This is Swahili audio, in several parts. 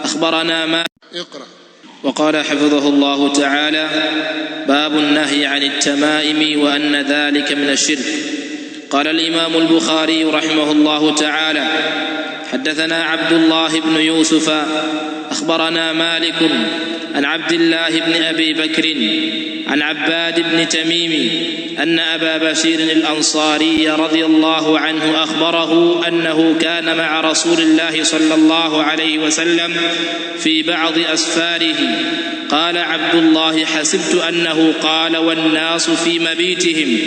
أخبرنا ما اقرأ. وقال حفظه الله تعالى: باب النهي عن التمائم وأن ذلك من الشرك. قال الإمام البخاري رحمه الله تعالى: حدثنا عبد الله بن يوسف أخبرنا مالك عن عبد الله بن أبي بكر عن عباد بن تميم أن أبا بشير الأنصاري رضي الله عنه أخبره أنه كان مع رسول الله صلى الله عليه وسلم في بعض أسفاره. قال عبد الله: حسبت أنه قال: والناس في مبيتهم،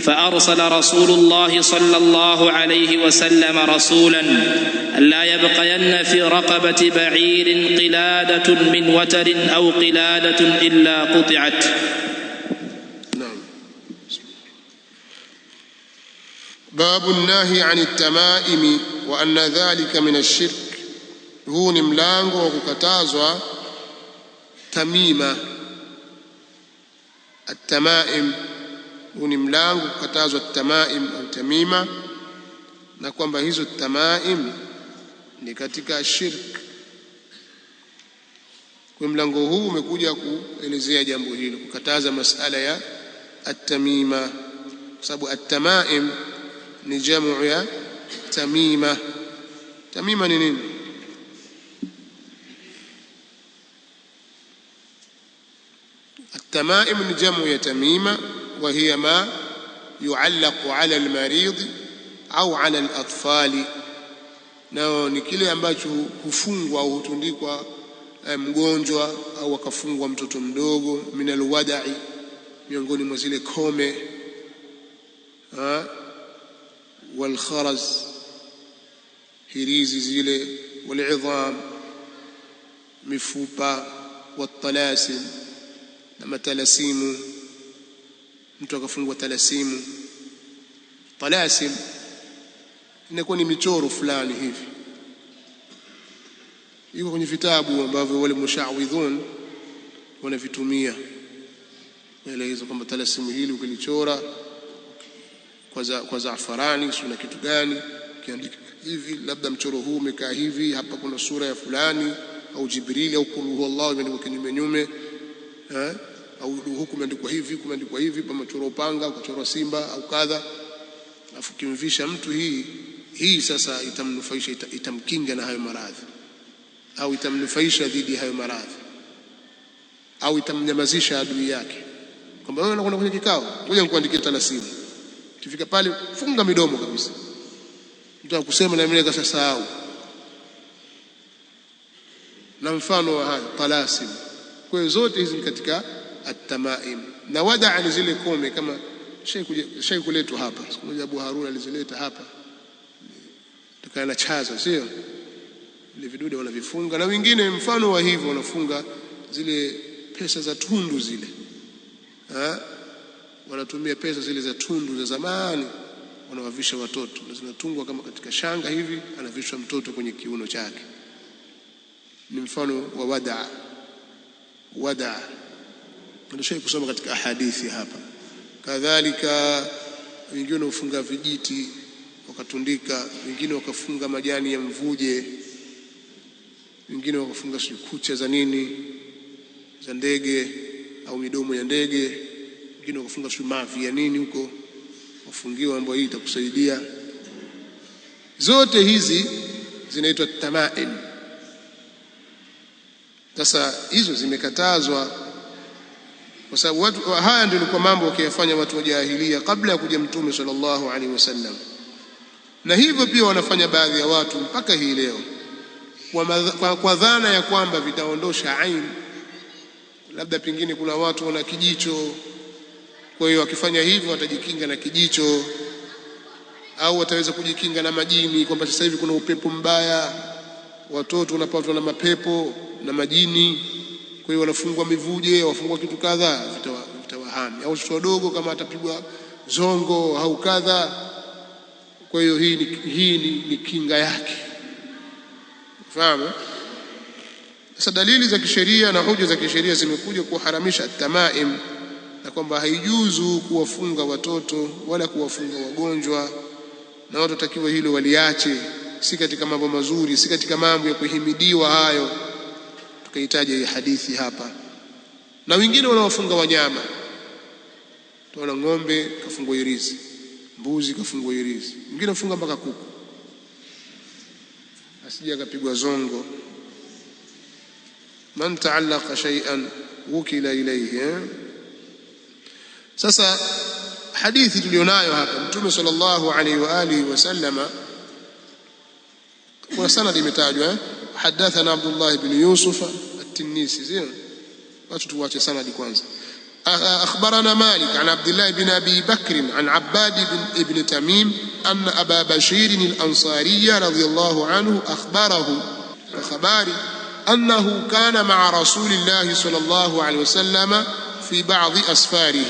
فأرسل رسول الله صلى الله عليه وسلم رسولا ألا يبقين في رقبة بعير قلادة من وتر أو قلادة إلا قطعت. نعم. باب النهي عن التمائم وأن ذلك من الشرك. huu ni mlango wa kukatazwa tamima. At-tamaim, huu ni mlango kukatazwa tamaim au tamima, na kwamba hizo tamaim ni katika shirk. Kwa mlango huu umekuja kuelezea jambo hilo, kukataza masala ya at-tamima, kwa sababu at-tamaim ni jamu ya tamima. Tamima ni nini? التمائم ni jamu ya tamima, wa hiya ma yuallaqu ala almarid au ala alatfali, nao ni kile ambacho hufungwa au hutundikwa mgonjwa au akafungwa mtoto mdogo, min alwada'i, miongoni mwa zile kome, walkharaz, hirizi zile, walidham, mifupa, watalasim, na matalasimu, mtu akafungwa talasimu. Talasim inakuwa ni michoro fulani hivi, iko kwenye vitabu ambavyo wale mushawidhun wanavitumia, naeleza kwamba talasimu hili ukilichora kwa zaafarani na kitu gani, kiandika hivi, labda mchoro huu umekaa hivi, hapa kuna sura ya fulani au Jibrili au kul huwallahu imeandikwa kinyume, au huku imeandikwa hivi, kumeandikwa hivi, pamechorwa upanga, kuchorwa simba au kadha, afu kimvisha mtu hii sasa itamnufaisha, itamkinga na hayo maradhi, au itamnufaisha dhidi ya hayo maradhi, au itamnyamazisha adui yake, kwamba wewe unakwenda kwenye kikao, ngoja nikuandikie talasimu, ukifika pale funga midomo kabisa, mtu akusema na mimi nikasahau, na mfano wa hayo talasim. Kwa hiyo zote hizi ni katika at-tamaim. Na wadaa ni zile kome, kama shay kuletwa hapa siku moja, Abu Harun alizileta hapa, tukana chaza, sio ile vidude wanavifunga, na wengine mfano wa hivyo wanafunga zile pesa za tundu zile, wanatumia pesa zile za tundu za zamani, wanawavisha watoto, na zinatungwa kama katika shanga hivi, anavishwa mtoto kwenye kiuno chake, ni mfano wa wadaa. Ndio kusoma katika ahadithi hapa. Kadhalika wengine hufunga vijiti wakatundika, wengine wakafunga majani ya mvuje, wengine wakafunga kucha za nini, za ndege au midomo ya ndege, wengine wakafunga mavi ya nini huko, wafungiwa ambayo hii itakusaidia. Zote hizi zinaitwa tamaim. Sasa hizo zimekatazwa kwa sababu haya ndio ilikuwa mambo wakiyafanya watu wa jahiliya kabla ya kuja Mtume sallallahu alaihi wasallam, na hivyo pia wanafanya baadhi ya watu mpaka hii leo, kwa dhana ya kwamba vitaondosha ain. Labda pengine kuna watu wana kijicho, kwa hiyo wakifanya hivyo watajikinga na kijicho, au wataweza kujikinga na majini, kwamba sasa hivi kuna upepo mbaya, watoto wanapatwa na mapepo na majini, kwa hiyo wanafungwa mivuje, wafungwa kitu kadha, vitawahami. Au watoto wadogo kama atapigwa zongo au kadha, kwa hiyo hii ni kinga yake, fahamu. Sasa dalili za kisheria na hoja za kisheria zimekuja kuharamisha tamaim, na kwamba haijuzu kuwafunga watoto wala kuwafunga wagonjwa, na watu takiwa hilo waliache. si katika mambo mazuri, si katika mambo ya kuhimidiwa hayo. Tukahitaji hii hadithi hapa. Na wengine wanaofunga wanyama, tuona ng'ombe kafungwa irizi, mbuzi kafungwa irizi, wengine wafunga mpaka kuku, asije akapigwa zongo. Man ta'allaqa shay'an wukila ilayhi. Sasa hadithi tulionayo hapa, Mtume sallallahu alaihi wa alihi wasallama, kwa sanad imetajwa, hadathana Abdullah ibn Yusuf at-Tinnisi. Sio watu tuwache sanadi kwanza. أخبرنا مالك عن عبد الله بن أبي بكر عن عباد بن تميم أن أبا بشير الأنصاري رضي الله عنه أخبره أنه كان مع رسول الله صلى الله عليه وسلم في بعض أسفاره.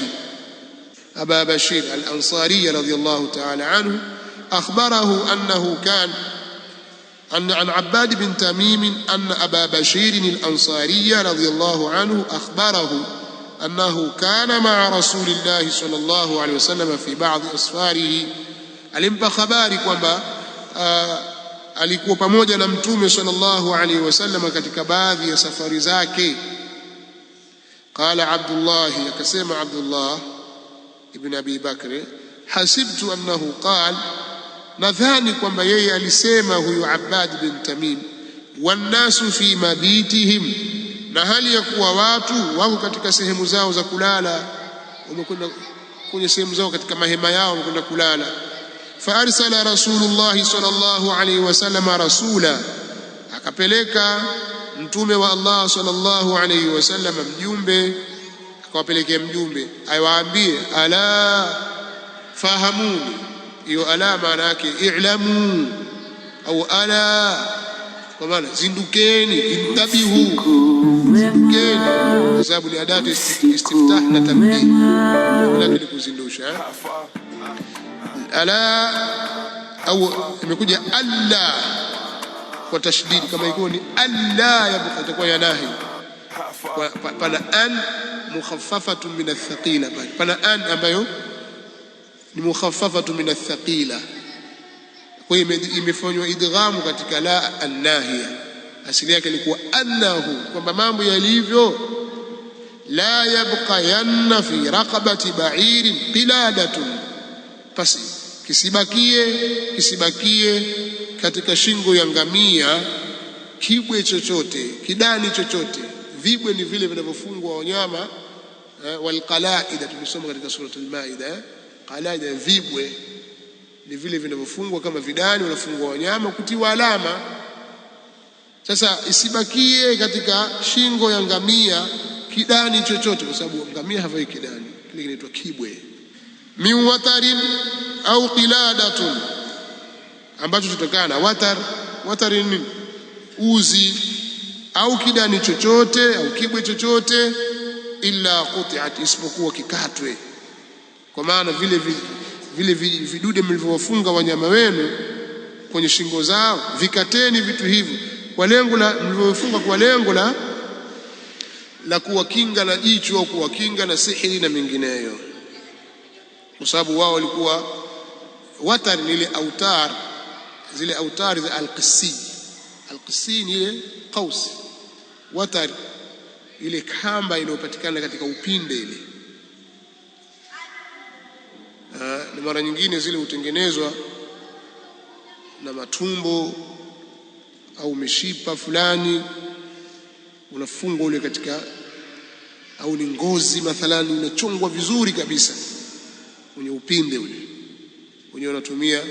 أبا بشير الأنصاري رضي الله تعالى عنه أخبره أنه كان عن عباد بن تميم أن أبا بشير الأنصاري رضي الله عنه أخبره أنه كان مع رسول الله صلى الله عليه وسلم في بعض أسفاره. alimpa habari kwamba alikuwa pamoja na Mtume sallallahu alaihi wasallam katika baadhi ya safari zake. Qala Abdullah, akasema Abdullah ibn Abi Bakr, hasibtu annahu qala, nadhani kwamba yeye alisema huyu Abbad bin Tamim, wannasu fi mabitihim, na hali ya kuwa watu wako katika sehemu zao za kulala, wamekwenda kwenye sehemu zao katika mahema yao, wamekwenda kulala. Fa arsala Rasulullah sallallahu alaihi wasallam rasula, akapeleka Mtume wa Allah sallallahu alaihi wasallam mjumbe, akawapelekea mjumbe aiwaambie, ala fahamuni. Hiyo ala maana yake i'lamu au ala, kwa maana zindukeni, intabihu, zindukeni, kwa sababu ni adati istiftah na tambih, lakini kuzindusha. Ala au imekuja alla kwa tashdid, kama iko ni alla yabqa itakuwa ya nahi, pana an mukhaffafatun min athqila, pana an ambayo ni mukhaffafatun min athqila, kwa hiyo imefanywa idghamu katika la an-nahiya. Asili yake ilikuwa annahu, kwamba mambo yalivyo, la yabqa yanna fi raqabati ba'irin qiladatun, basi kisibakie katika shingo ya ngamia kibwe chochote, kidani chochote. Vibwe ni vile vinavyofungwa wanyama, walqalaida, tulisoma katika suratul Maida. Qalaida, vibwe ni vile vinavyofungwa kama vidani, wanafungwa wanyama kutiwa alama. Sasa isibakie katika shingo ya ngamia kidani chochote, kwa sababu ngamia havai kidani, kile kinaitwa kibwe. Min watarin au qiladatun, ambacho tutokana na watar. Watarin ni uzi au kidani chochote au kibwe chochote, illa quti'at, isipokuwa kikatwe. Kwa maana vile vidude mlivyowafunga wanyama wenu kwenye shingo zao, vikateni vitu hivyo, kwa lengo la mlivyofunga, kwa lengo la kuwakinga na jicho au kuwakinga na sihiri na mengineyo, kwa sababu wao walikuwa watar ni ile autar, zile autar za alqisi. Alqisi ni ile qaus, watar ile kamba inayopatikana katika upinde ile. Na mara nyingine zile hutengenezwa na matumbo au mishipa fulani, unafungwa ule katika, au ni ngozi mathalani, unachongwa vizuri kabisa kwenye upinde ule. Wenyewe wanatumia,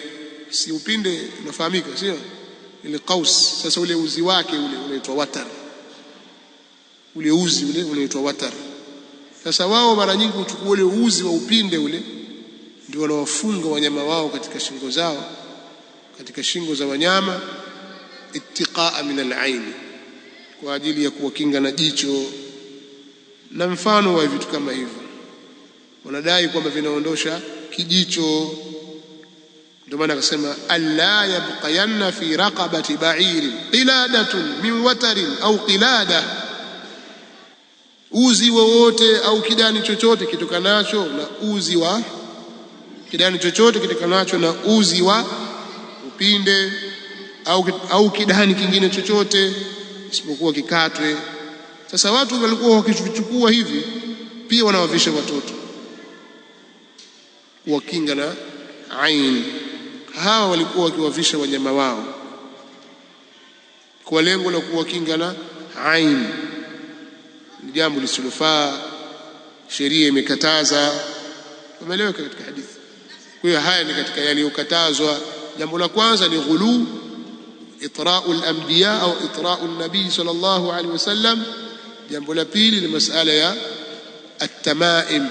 si upinde unafahamika, sio ile qaus. Sasa ule uzi wake ule unaitwa watar, ule uzi ule unaitwa watar. Sasa wao mara nyingi uchukua ule uzi wa upinde ule, ndio wanawafunga wanyama wao katika shingo zao, katika shingo za wanyama, ittiqaa min al-ain, kwa ajili ya kuwakinga na jicho na mfano wa vitu kama hivyo. Wanadai kwamba vinaondosha kijicho. Ndio maana akasema alla yabqayanna fi raqabati ba'irin qiladatun min watarin au qilada, uzi wowote au kidani chochote kitokanacho na uzi wa kidani chochote kitokanacho na uzi wa upinde, au kidani kingine chochote isipokuwa kikatwe. Sasa watu walikuwa wakichukua hivi pia wanawavisha watoto kuwakinga na ain. Hawa walikuwa wakiwavisha wanyama wao kwa lengo la kuwakinga na ain. Ni jambo lisilofaa, sheria imekataza. Umeeleweka katika hadithi. Kwa hiyo haya ni katika yaliyokatazwa. Jambo la kwanza ni ghulu, itra'u al-anbiya au itra'u an-nabi sallallahu alaihi wasallam. Jambo la pili ni masala ya at-tamaim,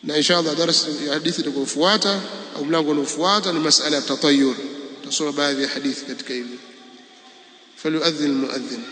na inshallah darasa ya hadithi itakayofuata au mlango unaofuata ni masala ya tatayyur. Tutasoma baadhi ya hadithi katika hili. Falyu'adhdhin al-mu'adhdhin.